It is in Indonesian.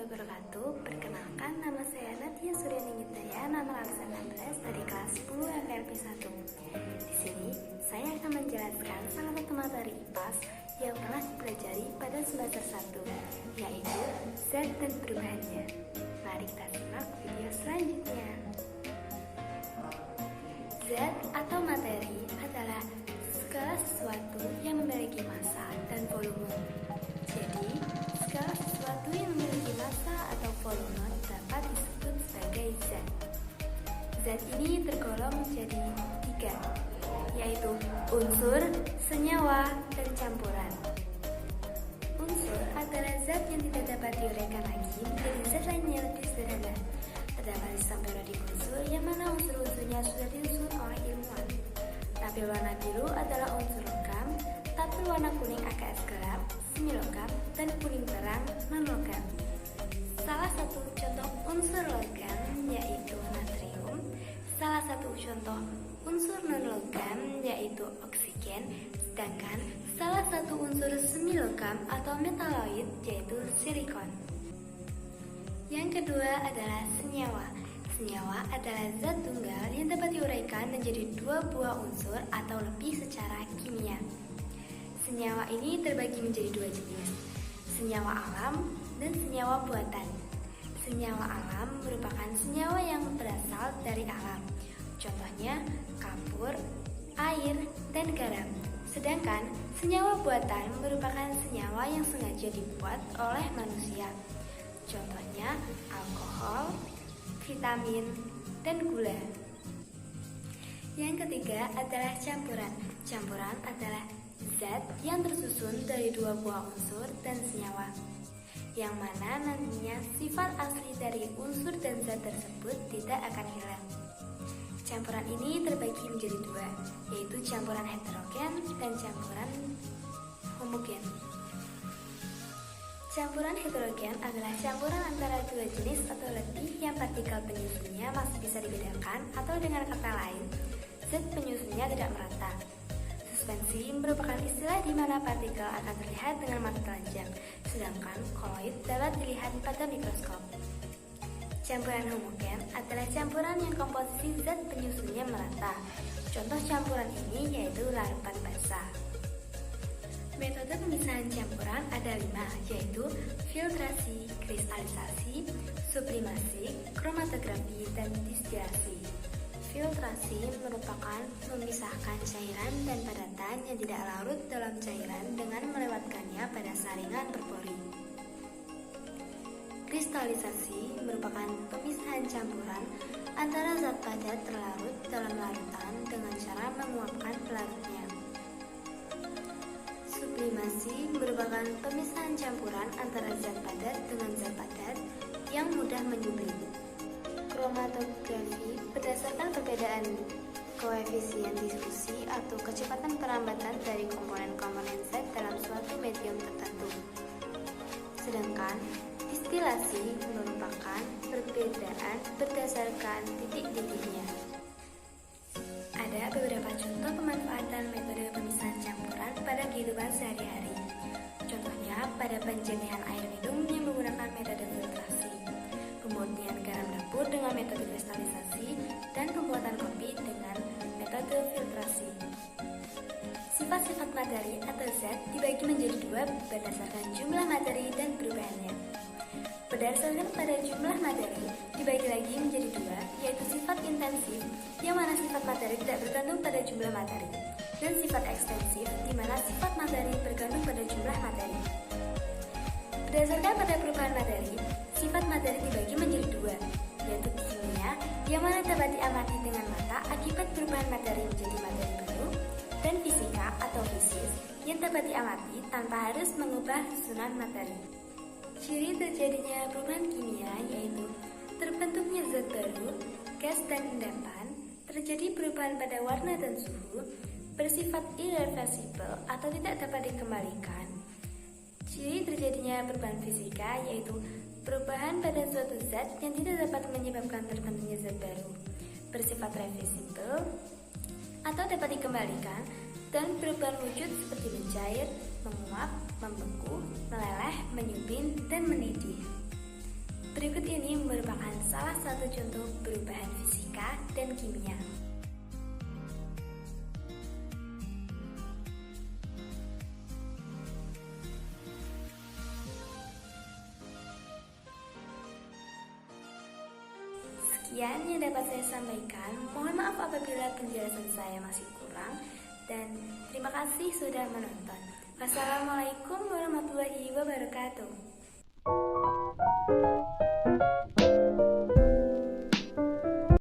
wabarakatuh. Perkenalkan, nama saya Nadia Suryaningitaya, nomor absen 16 dari kelas 10 FRP 1. Di sini, saya akan menjelaskan salah satu materi IPAS yang telah dipelajari pada semester 1, yaitu Z dan perubahannya. Mari kita simak video selanjutnya. Z atau materi adalah segala sesuatu yang memiliki massa dan volume. Jadi, segala sesuatu yang memiliki massa atau volume dapat disebut sebagai Z. Z ini tergolong menjadi 3, yaitu unsur, senyawa, dan campuran. Unsur adalah zat yang tidak dapat diuraikan lagi menjadi zat lain yang lebih sederhana. Terdapat sistem periodik unsur yang mana unsur-unsurnya sudah disusun oleh ilmuwan. Tabel warna biru adalah unsur logam, tabel warna kuning AKS gelap, semi logam, dan kuning terang non-logam. Salah satu contoh unsur logam yaitu natrium, salah satu contoh unsur non-logam yaitu oksigen, sedangkan salah satu unsur semi logam atau metaloid yaitu silikon. Yang kedua adalah senyawa. Senyawa adalah zat tunggal yang dapat diuraikan menjadi 2 buah unsur atau lebih secara kimia. Senyawa ini terbagi menjadi 2 jenis, senyawa alam dan senyawa buatan. Senyawa alam merupakan senyawa yang berasal dari alam, contohnya kapur, air, dan garam. Sedangkan senyawa buatan merupakan senyawa yang sengaja dibuat oleh manusia, contohnya alkohol, vitamin, dan gula. Yang ketiga adalah campuran. Campuran adalah zat yang tersusun dari 2 buah unsur dan senyawa, yang mana nantinya sifat asli dari unsur dan zat tersebut tidak akan hilang. Campuran ini terbagi menjadi 2, yaitu campuran heterogen dan campuran homogen. Campuran heterogen adalah campuran antara 2 jenis atau lebih yang partikel penyusunnya masih bisa dibedakan, atau dengan kata lain, zat penyusunnya tidak merata. Suspensi merupakan istilah di mana partikel akan terlihat dengan mata telanjang, sedangkan koloid dapat dilihat pada mikroskop. Campuran homogen adalah campuran yang komposisi zat penyusunnya merata. Contoh campuran ini yaitu larutan basa. Metode pemisahan campuran ada 5, yaitu filtrasi, kristalisasi, sublimasi, kromatografi, dan distilasi. Filtrasi merupakan memisahkan cairan dan padatan yang tidak larut dalam cairan dengan melewatkannya pada saringan berpori. Kristalisasi merupakan pemisahan campuran antara zat padat terlarut dalam larutan dengan cara menguapkan pelarutnya. Sublimasi merupakan pemisahan campuran antara zat padat dengan zat padat yang mudah menyublim. Kromatografi berdasarkan perbedaan koefisien difusi atau kecepatan perambatan dari komponen-komponen zat dalam suatu medium tertentu. Sedangkan distilasi merupakan perbedaan berdasarkan titik-titiknya. Ada beberapa contoh pemanfaatan metode pemisahan campuran pada kehidupan sehari-hari. Contohnya pada penjernihan air minum yang menggunakan metode filtrasi, pemurnian garam dapur dengan metode kristalisasi, dan pembuatan kopi dengan metode filtrasi. Sifat-sifat materi atau zat dibagi menjadi 2 berdasarkan jumlah materi dan perubahannya. Berdasarkan pada jumlah materi dibagi lagi menjadi 2, yaitu sifat intensif, yang mana sifat materi tidak bergantung pada jumlah materi, dan sifat ekstensif, di mana sifat materi bergantung pada jumlah materi. Berdasarkan pada perubahan materi, sifat materi dibagi menjadi 2, yaitu kimia, yang mana dapat diamati dengan mata akibat perubahan materi menjadi materi baru, dan fisika atau fisis, yang dapat diamati tanpa harus mengubah susunan materi. Ciri terjadinya perubahan kimia yaitu terbentuknya zat baru, gas dan endapan, terjadi perubahan pada warna dan suhu, bersifat irreversibel atau tidak dapat dikembalikan. Ciri terjadinya perubahan fisika yaitu perubahan pada suatu zat yang tidak dapat menyebabkan terbentuknya zat baru, bersifat reversibel atau dapat dikembalikan, dan perubahan wujud seperti mencair, menguap, membeku, meleleh, menyubin, dan mendidih. Berikut ini merupakan salah satu contoh perubahan fisika dan kimia. Sekian yang dapat saya sampaikan. Mohon maaf apabila penjelasan saya masih kurang, dan terima kasih sudah menonton. Wassalamualaikum warahmatullahi wabarakatuh.